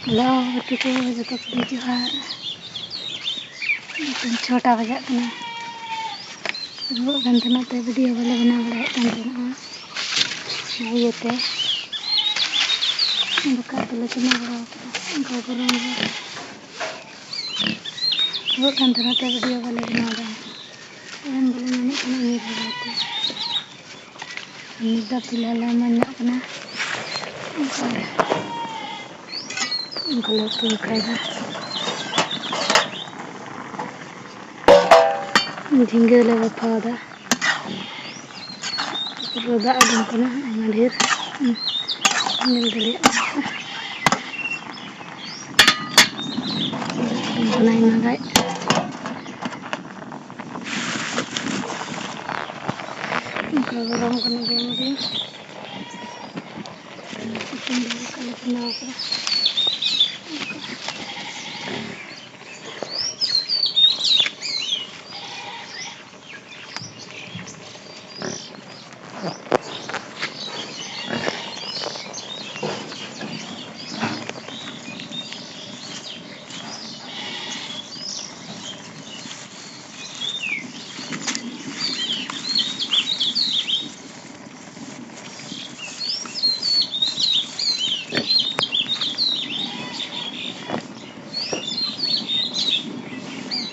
hello बच्चों को जो तो जोहार छोटा बजा रुआ वीडियो बाले बना बड़ाते दाका तेले चुना बड़ा गरम रुआ वीडियो बाले बना टाइम बाले निदा फिलहाल मन झींगे ले बफादा रोदा आदम कना आयमा ढेर नेल दड़िया बनाई नागाय गरम कना जम